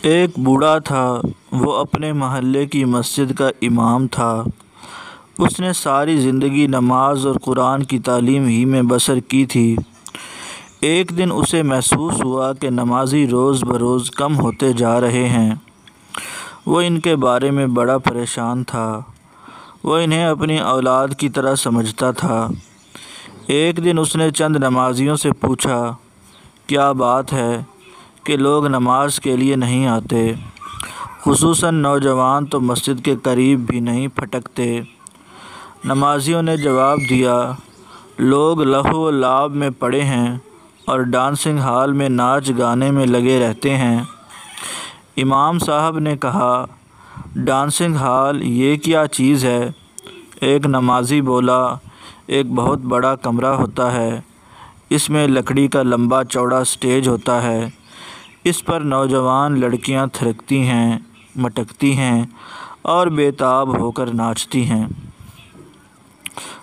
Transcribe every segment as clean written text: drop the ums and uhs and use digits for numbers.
ایک بوڑھا تھا، وہ اپنے محلے کی مسجد کا امام تھا۔ اس نے ساری زندگی نماز اور قرآن کی تعلیم ہی میں بسر کی تھی۔ ایک دن اسے محسوس ہوا کہ نمازی روز بروز کم ہوتے جا رہے ہیں۔ وہ ان کے بارے میں بڑا پریشان تھا۔ وہ انہیں اپنی اولاد کی طرح سمجھتا تھا۔ ایک دن اس نے چند نمازیوں سے پوچھا، کیا بات ہے کہ لوگ نماز کے لیے نہیں آتے؟ خصوصاً نوجوان تو مسجد کے قریب بھی نہیں پھٹکتے۔ نمازیوں نے جواب دیا، لوگ لہو و لعب میں پڑے ہیں اور ڈانسنگ ہال میں ناچ گانے میں لگے رہتے ہیں۔ امام صاحب نے کہا، ڈانسنگ ہال یہ کیا چیز ہے؟ ایک نمازی بولا، ایک بہت بڑا کمرہ ہوتا ہے، اس میں لکڑی کا لمبا چوڑا سٹیج ہوتا ہے، اس پر نوجوان لڑکیاں تھرکتی ہیں، مٹکتی ہیں اور بے تاب ہو کر ناچتی ہیں۔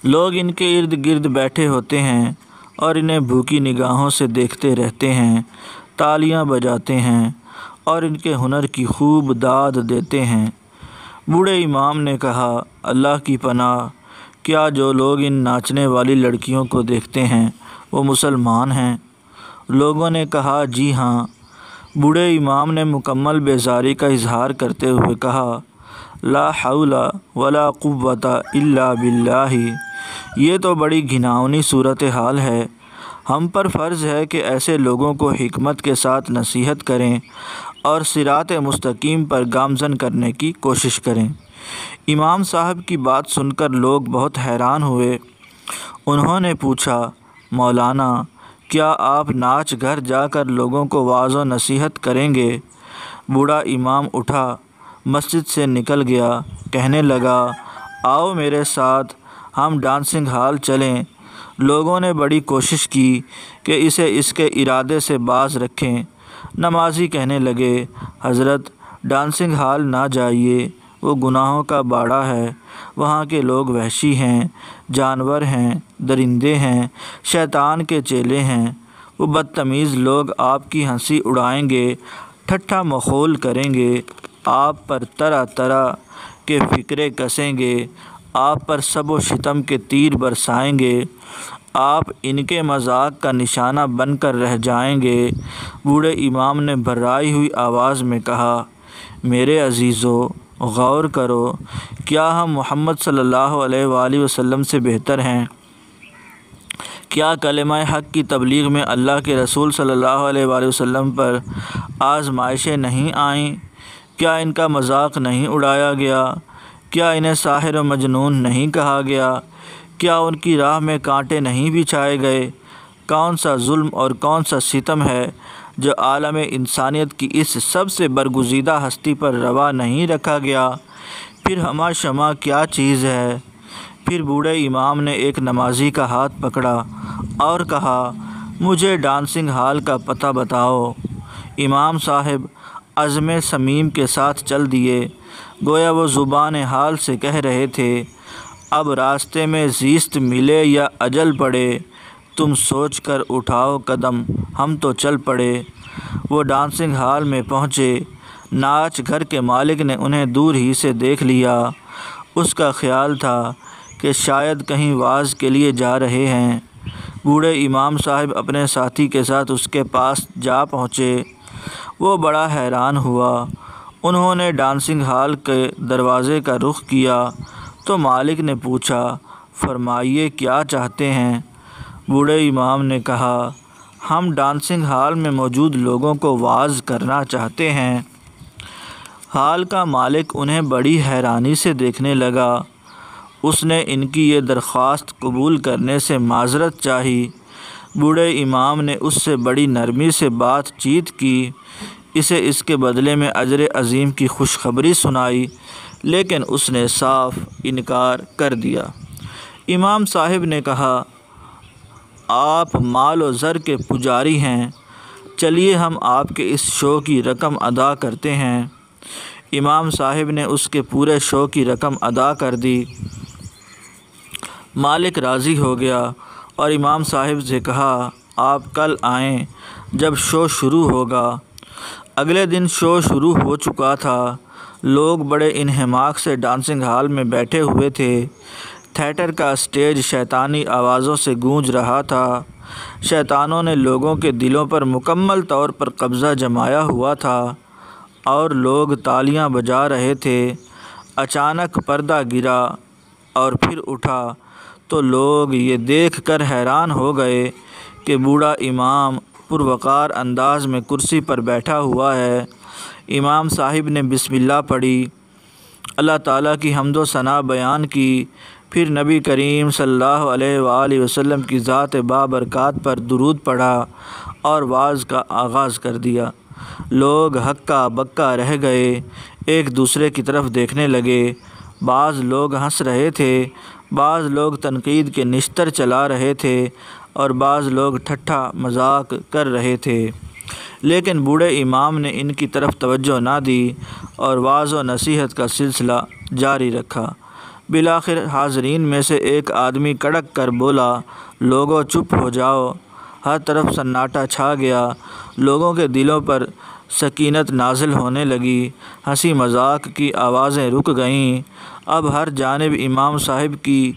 لوگ ان کے ارد گرد بیٹھے ہوتے ہیں اور انہیں بھوکی نگاہوں سے دیکھتے رہتے ہیں، تالیاں بجاتے ہیں اور ان کے ہنر کی خوب داد دیتے ہیں۔ بوڑھے امام نے کہا، اللہ کی پناہ، کیا جو لوگ ان ناچنے والی لڑکیوں کو دیکھتے ہیں وہ مسلمان ہیں؟ لوگوں نے کہا، جی ہاں۔ بوڑھے امام نے مکمل بیزاری کا اظہار کرتے ہوئے کہا، لا حول ولا قوۃ الا باللہ، یہ تو بڑی گھناؤنی صورتحال ہے۔ ہم پر فرض ہے کہ ایسے لوگوں کو حکمت کے ساتھ نصیحت کریں اور صراط مستقیم پر گامزن کرنے کی کوشش کریں۔ امام صاحب کی بات سن کر لوگ بہت حیران ہوئے۔ انہوں نے پوچھا، مولانا، کیا آپ ناچ گھر جا کر لوگوں کو واعظ و نصیحت کریں گے؟ بوڑھا امام اٹھا، مسجد سے نکل گیا، کہنے لگا، آؤ میرے ساتھ، ہم ڈانسنگ ہال چلیں۔ لوگوں نے بڑی کوشش کی کہ اسے اس کے ارادے سے باز رکھیں۔ نمازی کہنے لگے، حضرت، ڈانسنگ ہال نہ جائیے، وہ گناہوں کا باڑہ ہے، وہاں کے لوگ وحشی ہیں، جانور ہیں، درندے ہیں، شیطان کے چیلے ہیں۔ وہ بدتمیز لوگ آپ کی ہنسی اڑائیں گے، ٹھٹھا مخول کریں گے، آپ پر طرح طرح کے فقرے کسیں گے، آپ پر سب و شتم کے تیر برسائیں گے، آپ ان کے مذاق کا نشانہ بن کر رہ جائیں گے۔ بوڑھے امام نے بھرائی ہوئی آواز میں کہا، میرے عزیزو، غور کرو، کیا ہم محمد صلی اللہ علیہ وآلہ وسلم سے بہتر ہیں؟ کیا کلمہ حق کی تبلیغ میں اللہ کے رسول صلی اللہ علیہ وآلہ وسلم پر آزمائشیں نہیں آئیں؟ کیا ان کا مذاق نہیں اڑایا گیا؟ کیا انہیں ساحر و مجنون نہیں کہا گیا؟ کیا ان کی راہ میں کانٹے نہیں بچھائے گئے؟ کون سا ظلم اور کون سا ستم ہے جو عالم انسانیت کی اس سب سے برگزیدہ ہستی پر روا نہیں رکھا گیا؟ پھر ہمہ شمع کیا چیز ہے؟ پھر بوڑھے امام نے ایک نمازی کا ہاتھ پکڑا اور کہا، مجھے ڈانسنگ ہال کا پتہ بتاؤ۔ امام صاحب عزم صمیم کے ساتھ چل دیے، گویا وہ زبان حال سے کہہ رہے تھے، اب راستے میں زیست ملے یا اجل پڑے، تم سوچ کر اٹھاؤ قدم، ہم تو چل پڑے۔ وہ ڈانسنگ ہال میں پہنچے۔ ناچ گھر کے مالک نے انہیں دور ہی سے دیکھ لیا۔ اس کا خیال تھا کہ شاید کہیں وعظ کے لیے جا رہے ہیں۔ بوڑھے امام صاحب اپنے ساتھی کے ساتھ اس کے پاس جا پہنچے۔ وہ بڑا حیران ہوا۔ انہوں نے ڈانسنگ ہال کے دروازے کا رخ کیا تو مالک نے پوچھا، فرمائیے کیا چاہتے ہیں؟ بوڑھے امام نے کہا، ہم ڈانسنگ ہال میں موجود لوگوں کو واعظ کرنا چاہتے ہیں۔ ہال کا مالک انہیں بڑی حیرانی سے دیکھنے لگا۔ اس نے ان کی یہ درخواست قبول کرنے سے معذرت چاہی۔ بوڑھے امام نے اس سے بڑی نرمی سے بات چیت کی، اسے اس کے بدلے میں اجر عظیم کی خوشخبری سنائی، لیکن اس نے صاف انکار کر دیا۔ امام صاحب نے کہا، آپ مال و زر کے پجاری ہیں، چلیے ہم آپ کے اس شو کی رقم ادا کرتے ہیں۔ امام صاحب نے اس کے پورے شو کی رقم ادا کر دی۔ مالک راضی ہو گیا اور امام صاحب سے کہا، آپ کل آئیں جب شو شروع ہوگا۔ اگلے دن شو شروع ہو چکا تھا۔ لوگ بڑے انہماک سے ڈانسنگ ہال میں بیٹھے ہوئے تھے۔ تھیٹر کا اسٹیج شیطانی آوازوں سے گونج رہا تھا۔ شیطانوں نے لوگوں کے دلوں پر مکمل طور پر قبضہ جمایا ہوا تھا اور لوگ تالیاں بجا رہے تھے۔ اچانک پردہ گرا اور پھر اٹھا تو لوگ یہ دیکھ کر حیران ہو گئے کہ بوڑھا امام پروقار انداز میں کرسی پر بیٹھا ہوا ہے۔ امام صاحب نے بسم اللہ پڑھی، اللہ تعالیٰ کی حمد و ثنا بیان کی، پھر نبی کریم صلی اللہ علیہ وآلہ وسلم کی ذات بابرکات پر درود پڑھا اور وعظ کا آغاز کر دیا۔ لوگ ہکا بکا رہ گئے، ایک دوسرے کی طرف دیکھنے لگے۔ بعض لوگ ہنس رہے تھے، بعض لوگ تنقید کے نشتر چلا رہے تھے اور بعض لوگ ٹھٹھا مذاق کر رہے تھے، لیکن بوڑھے امام نے ان کی طرف توجہ نہ دی اور وعظ و نصیحت کا سلسلہ جاری رکھا۔ بالآخر حاضرین میں سے ایک آدمی کڑک کر بولا، لوگو چپ ہو جاؤ۔ ہر طرف سناٹا چھا گیا، لوگوں کے دلوں پر سکینت نازل ہونے لگی، ہنسی مذاق کی آوازیں رک گئیں۔ اب ہر جانب امام صاحب کی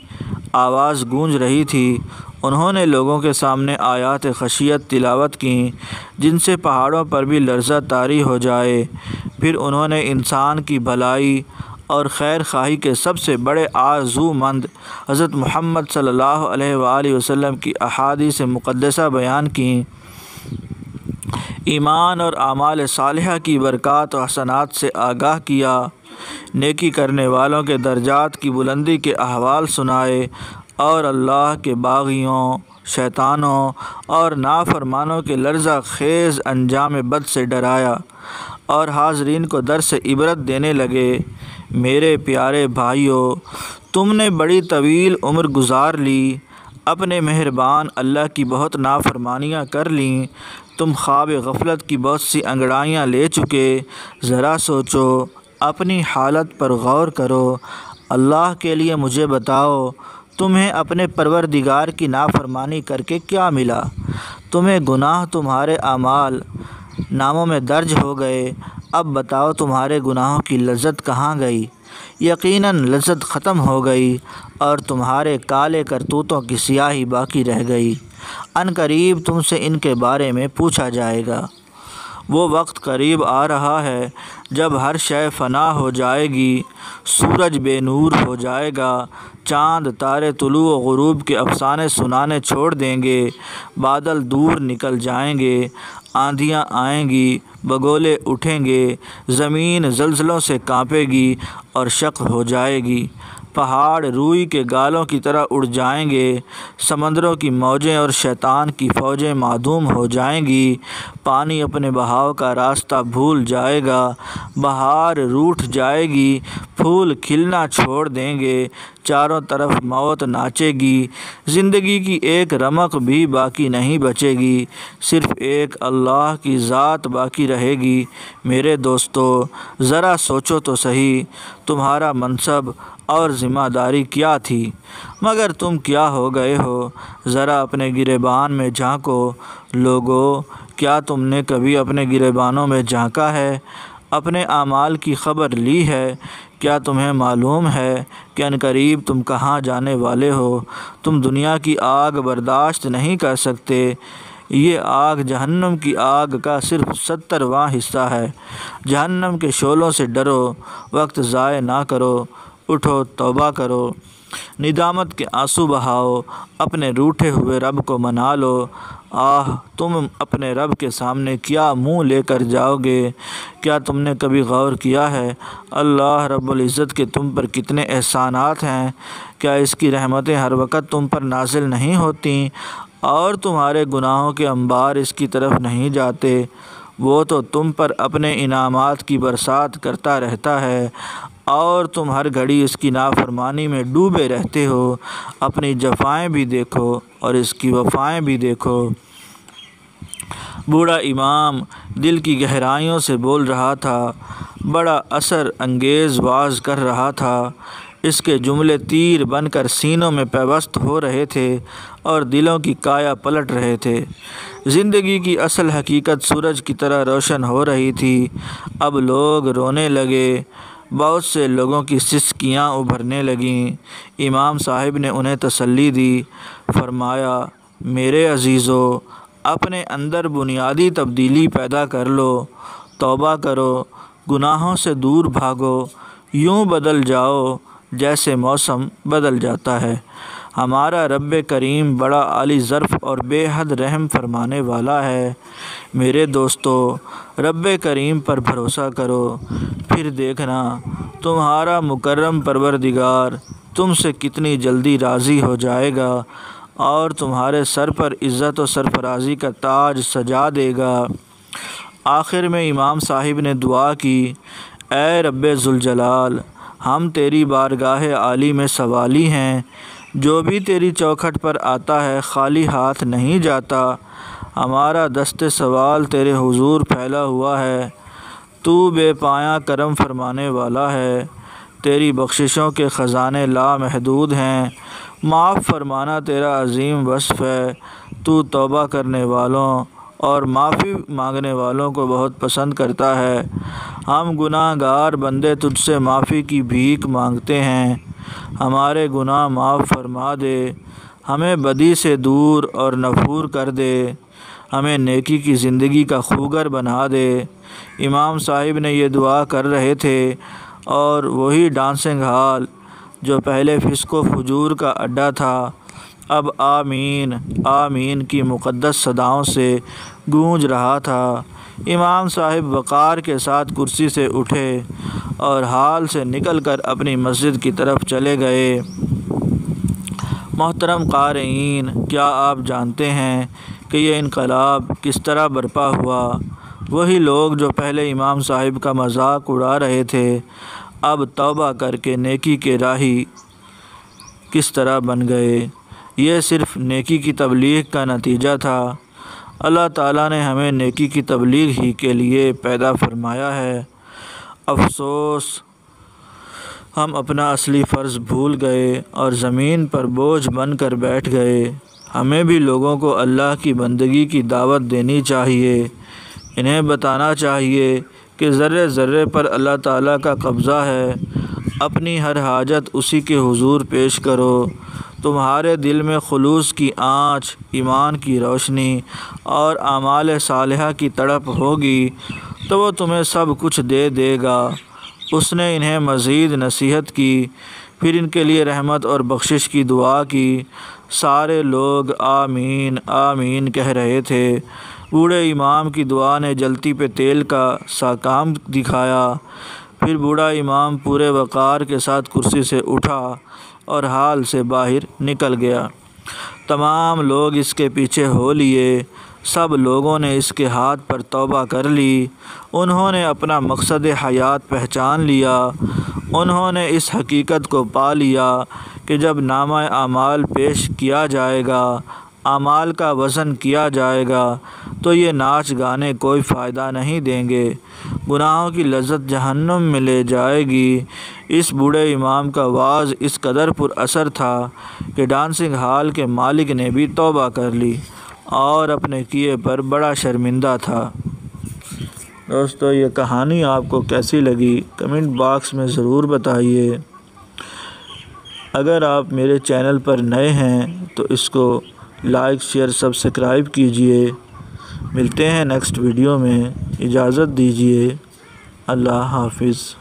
آواز گونج رہی تھی۔ انہوں نے لوگوں کے سامنے آیات خشیت تلاوت کیں جن سے پہاڑوں پر بھی لرزہ طاری ہو جائے۔ پھر انہوں نے انسان کی بھلائی اور خیر خواہی کے سب سے بڑے آرزو مند حضرت محمد صلی اللہ علیہ وآلہ وسلم کی احادیث مقدسہ بیان کیں، ایمان اور اعمال صالحہ کی برکات و حسنات سے آگاہ کیا، نیکی کرنے والوں کے درجات کی بلندی کے احوال سنائے اور اللہ کے باغیوں، شیطانوں اور نافرمانوں کے لرزہ خیز انجام بد سے ڈرایا اور حاضرین کو درس عبرت دینے لگے۔ میرے پیارے بھائیو، تم نے بڑی طویل عمر گزار لی، اپنے مہربان اللہ کی بہت نافرمانیاں کر لیں، تم خواب غفلت کی بہت سی انگڑائیاں لے چکے۔ ذرا سوچو، اپنی حالت پر غور کرو، اللہ کے لیے مجھے بتاؤ، تمہیں اپنے پروردگار کی نافرمانی کر کے کیا ملا؟ تمہیں گناہ تمہارے اعمال ناموں میں درج ہو گئے، اب بتاؤ تمہارے گناہوں کی لذت کہاں گئی؟ یقیناً لذت ختم ہو گئی اور تمہارے کالے کرتوتوں کی سیاہی باقی رہ گئی۔ ان قریب تم سے ان کے بارے میں پوچھا جائے گا۔ وہ وقت قریب آ رہا ہے جب ہر شے فنا ہو جائے گی، سورج بے نور ہو جائے گا، چاند تارے طلوع و غروب کے افسانے سنانے چھوڑ دیں گے، بادل دور نکل جائیں گے، آندھیاں آئیں گی، بگولے اٹھیں گے، زمین زلزلوں سے کانپے گی اور شق ہو جائے گی، پہاڑ روئی کے گالوں کی طرح اڑ جائیں گے، سمندروں کی موجیں اور شیطان کی فوجیں معدوم ہو جائیں گی، پانی اپنے بہاؤ کا راستہ بھول جائے گا، بہار روٹھ جائے گی، پھول کھلنا چھوڑ دیں گے، چاروں طرف موت ناچے گی، زندگی کی ایک رمق بھی باقی نہیں بچے گی، صرف ایک اللہ کی ذات باقی رہے گی۔ میرے دوستو، ذرا سوچو تو صحیح، تمہارا منصب اور ذمہ داری کیا تھی، مگر تم کیا ہو گئے ہو؟ ذرا اپنے گریبان میں جھانکو۔ لوگو، کیا تم نے کبھی اپنے گریبانوں میں جھانکا ہے؟ اپنے اعمال کی خبر لی ہے؟ کیا تمہیں معلوم ہے کہ عنقریب تم کہاں جانے والے ہو؟ تم دنیا کی آگ برداشت نہیں کر سکتے، یہ آگ جہنم کی آگ کا صرف 70واں حصہ ہے۔ جہنم کے شعلوں سے ڈرو، وقت ضائع نہ کرو، اٹھو، توبہ کرو، ندامت کے آنسو بہاؤ، اپنے روٹھے ہوئے رب کو منا لو۔ آہ، تم اپنے رب کے سامنے کیا منہ لے کر جاؤ گے؟ کیا تم نے کبھی غور کیا ہے اللہ رب العزت کے تم پر کتنے احسانات ہیں؟ کیا اس کی رحمتیں ہر وقت تم پر نازل نہیں ہوتیں اور تمہارے گناہوں کے انبار اس کی طرف نہیں جاتے؟ وہ تو تم پر اپنے انعامات کی برسات کرتا رہتا ہے اور تم ہر گھڑی اس کی نافرمانی میں ڈوبے رہتے ہو۔ اپنی جفائیں بھی دیکھو اور اس کی وفائیں بھی دیکھو۔ بوڑھا امام دل کی گہرائیوں سے بول رہا تھا، بڑا اثر انگیز وعظ کر رہا تھا۔ اس کے جملے تیر بن کر سینوں میں پیوست ہو رہے تھے اور دلوں کی کایا پلٹ رہے تھے۔ زندگی کی اصل حقیقت سورج کی طرح روشن ہو رہی تھی۔ اب لوگ رونے لگے، بہت سے لوگوں کی سسکیاں ابھرنے لگیں۔ امام صاحب نے انہیں تسلی دی، فرمایا میرے عزیزو، اپنے اندر بنیادی تبدیلی پیدا کر لو، توبہ کرو، گناہوں سے دور بھاگو، یوں بدل جاؤ جیسے موسم بدل جاتا ہے۔ ہمارا رب کریم بڑا عالی ظرف اور بے حد رحم فرمانے والا ہے۔ میرے دوستو، رب کریم پر بھروسہ کرو، پھر دیکھنا تمہارا مکرم پروردگار تم سے کتنی جلدی راضی ہو جائے گا اور تمہارے سر پر عزت و سرفرازی کا تاج سجا دے گا۔ آخر میں امام صاحب نے دعا کی، اے رب ذوالجلال، ہم تیری بارگاہ عالی میں سوالی ہیں، جو بھی تیری چوکھٹ پر آتا ہے خالی ہاتھ نہیں جاتا۔ ہمارا دست سوال تیرے حضور پھیلا ہوا ہے، تو بے پایاں کرم فرمانے والا ہے، تیری بخششوں کے خزانے لامحدود ہیں، معاف فرمانا تیرا عظیم وصف ہے، تو توبہ کرنے والوں اور معافی مانگنے والوں کو بہت پسند کرتا ہے۔ ہم گناہ گار بندے تجھ سے معافی کی بھیک مانگتے ہیں، ہمارے گناہ معاف فرما دے، ہمیں بدی سے دور اور نفور کر دے، ہمیں نیکی کی زندگی کا خوگر بنا دے۔ امام صاحب نے یہ دعا کر رہے تھے اور وہی ڈانسنگ ہال جو پہلے فسق و فجور کا اڈا تھا، اب آمین آمین کی مقدس صداؤں سے گونج رہا تھا۔ امام صاحب وقار کے ساتھ کرسی سے اٹھے اور ہال سے نکل کر اپنی مسجد کی طرف چلے گئے۔ محترم قارئین، کیا آپ جانتے ہیں کہ یہ انقلاب کس طرح برپا ہوا؟ وہی لوگ جو پہلے امام صاحب کا مذاق اڑا رہے تھے، اب توبہ کر کے نیکی کے راہی کس طرح بن گئے۔ یہ صرف نیکی کی تبلیغ کا نتیجہ تھا۔ اللہ تعالیٰ نے ہمیں نیکی کی تبلیغ ہی کے لیے پیدا فرمایا ہے۔ افسوس، ہم اپنا اصلی فرض بھول گئے اور زمین پر بوجھ بن کر بیٹھ گئے۔ ہمیں بھی لوگوں کو اللہ کی بندگی کی دعوت دینی چاہیے، انہیں بتانا چاہیے کہ ذرے ذرے پر اللہ تعالیٰ کا قبضہ ہے، اپنی ہر حاجت اسی کے حضور پیش کرو۔ تمہارے دل میں خلوص کی آنچ، ایمان کی روشنی اور اعمال صالحہ کی تڑپ ہوگی تو وہ تمہیں سب کچھ دے دے گا۔ اس نے انہیں مزید نصیحت کی، پھر ان کے لیے رحمت اور بخشش کی دعا کی۔ سارے لوگ آمین آمین کہہ رہے تھے۔ بوڑھے امام کی دعا نے جلتی پہ تیل کا سا کام دکھایا۔ پھر بوڑھا امام پورے وقار کے ساتھ کرسی سے اٹھا اور ہال سے باہر نکل گیا۔ تمام لوگ اس کے پیچھے ہو لیے۔ سب لوگوں نے اس کے ہاتھ پر توبہ کر لی۔ انہوں نے اپنا مقصد حیات پہچان لیا۔ انہوں نے اس حقیقت کو پا لیا کہ جب نامہ اعمال پیش کیا جائے گا، اعمال کا وزن کیا جائے گا، تو یہ ناچ گانے کوئی فائدہ نہیں دیں گے، گناہوں کی لذت جہنم میں لے جائے گی۔ اس بوڑھے امام کا وعظ اس قدر پر اثر تھا کہ ڈانسنگ ہال کے مالک نے بھی توبہ کر لی اور اپنے کیے پر بڑا شرمندہ تھا۔ دوستو، یہ کہانی آپ کو کیسی لگی کمنٹ باکس میں ضرور بتائیے۔ اگر آپ میرے چینل پر نئے ہیں تو اس کو لائک شیئر سبسکرائب کیجئے۔ ملتے ہیں نیکسٹ ویڈیو میں، اجازت دیجیے، اللہ حافظ۔